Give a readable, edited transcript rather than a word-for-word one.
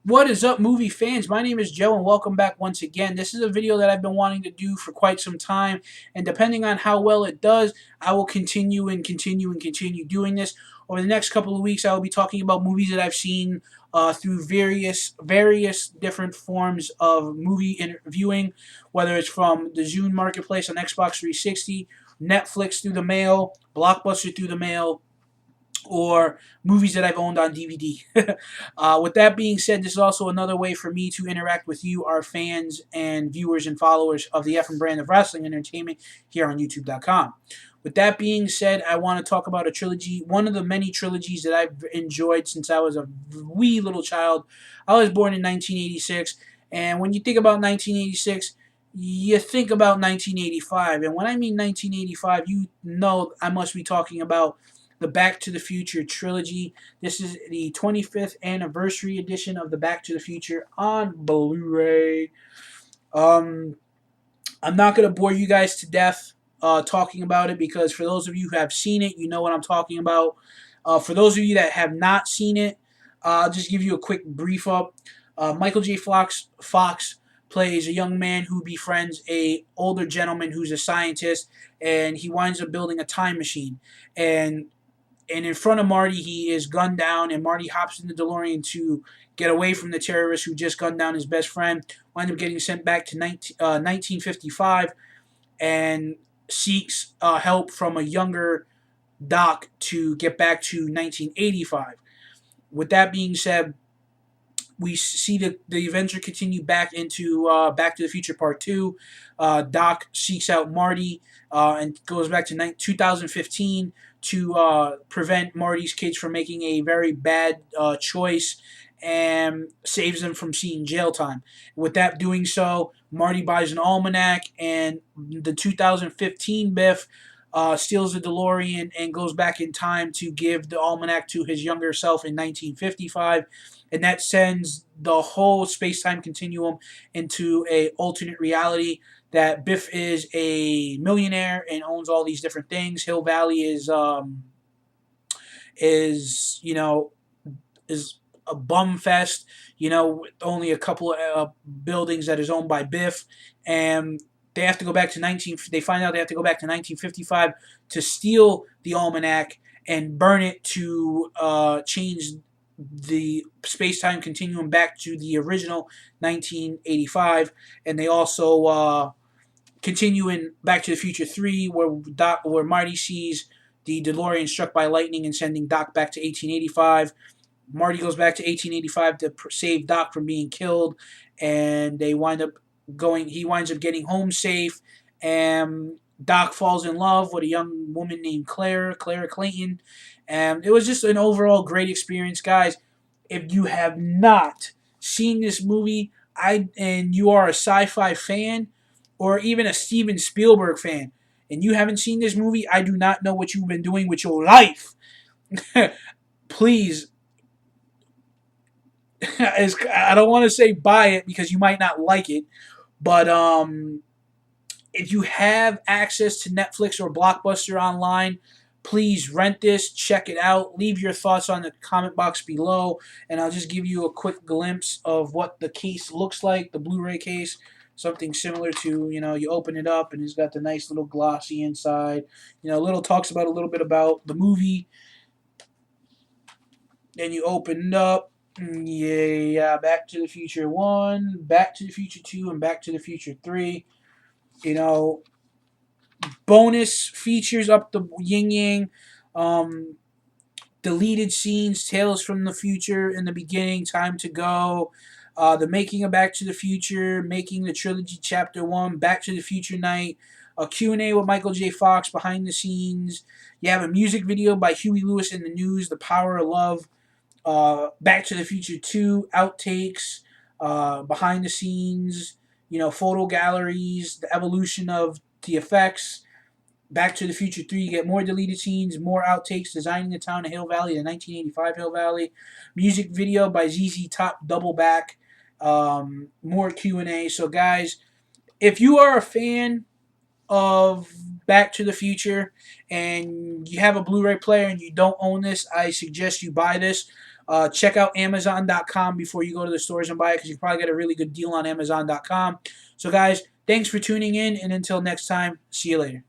What is up, movie fans? My name is Joe, and welcome back once again. This is a video that I've been wanting to do for quite some time, and depending on how well it does, I will continue and continue and continue doing this. Over the next couple of weeks, I will be talking about movies that I've seen through various different forms of movie viewing, whether it's from the Zune Marketplace on Xbox 360, Netflix through the mail, Blockbuster through the mail, or movies that I've owned on DVD. With that being said, this is also another way for me to interact with you, our fans and viewers and followers of the F and brand of wrestling entertainment here on YouTube.com. With that being said, I want to talk about a trilogy, one of the many trilogies that I've enjoyed since I was a wee little child. I was born in 1986, and when you think about 1986, you think about 1985. And when I mean 1985, you know I must be talking about the Back to the Future trilogy. This is the 25th anniversary edition of the Back to the Future on Blu-ray. I'm not going to bore you guys to death talking about it, because for those of you who have seen it, you know what I'm talking about. For those of you that have not seen it, I'll just give you a quick brief up. Michael J. Fox plays a young man who befriends a older gentleman who's a scientist, and he winds up building a time machine. And in front of Marty, he is gunned down, and Marty hops in the DeLorean to get away from the terrorist who just gunned down his best friend. Winds up getting sent back to 1955 and seeks help from a younger Doc to get back to 1985. With that being said, we see the adventure continue back into Back to the Future Part 2. Doc seeks out Marty and goes back to 2015 to prevent Marty's kids from making a very bad choice, and saves them from seeing jail time. With that doing so, Marty buys an almanac, and the 2015 Biff steals the DeLorean and goes back in time to give the almanac to his younger self in 1955, and that sends the whole space-time continuum into a alternate reality that Biff is a millionaire and owns all these different things. Hill Valley is a bum fest, with only a couple of buildings that is owned by Biff, and they have to go back to They find out they have to go back to 1955 to steal the almanac and burn it to change the space-time continuum back to the original 1985. And they also continue in Back to the Future 3, where Marty sees the DeLorean struck by lightning and sending Doc back to 1885. Marty goes back to 1885 to save Doc from being killed, and he winds up getting home safe, and Doc falls in love with a young woman named Clara Clayton. And it was just an overall great experience, guys. If you have not seen this movie, and you are a sci-fi fan, or even a Steven Spielberg fan, and you haven't seen this movie, I do not know what you've been doing with your life. Please, I don't want to say buy it because you might not like it, but if you have access to Netflix or Blockbuster online, please rent this, check it out, leave your thoughts on the comment box below, and I'll just give you a quick glimpse of what the case looks like, the Blu-ray case. Something similar to, you open it up and it's got the nice little glossy inside. Talks about a little bit about the movie. Then you open it up. Yeah, Back to the Future 1, Back to the Future 2, and Back to the Future 3. Bonus features up the yin yang. Deleted scenes, Tales from the Future in the beginning, Time to Go. The making of Back to the Future, making the trilogy Chapter 1, Back to the Future Night, a Q&A with Michael J. Fox behind the scenes. You have a music video by Huey Lewis in the News, The Power of Love. Back to the Future 2, outtakes, behind the scenes, photo galleries, the evolution of the effects. Back to the Future 3, you get more deleted scenes, more outtakes, designing the town of Hill Valley, the 1985 Hill Valley. Music video by ZZ Top, Double Back. More Q&A. So, guys, if you are a fan of Back to the Future and you have a Blu-ray player and you don't own this, I suggest you buy this. Check out Amazon.com before you go to the stores and buy it, because you can probably get a really good deal on Amazon.com. So, guys, thanks for tuning in, and until next time, see you later.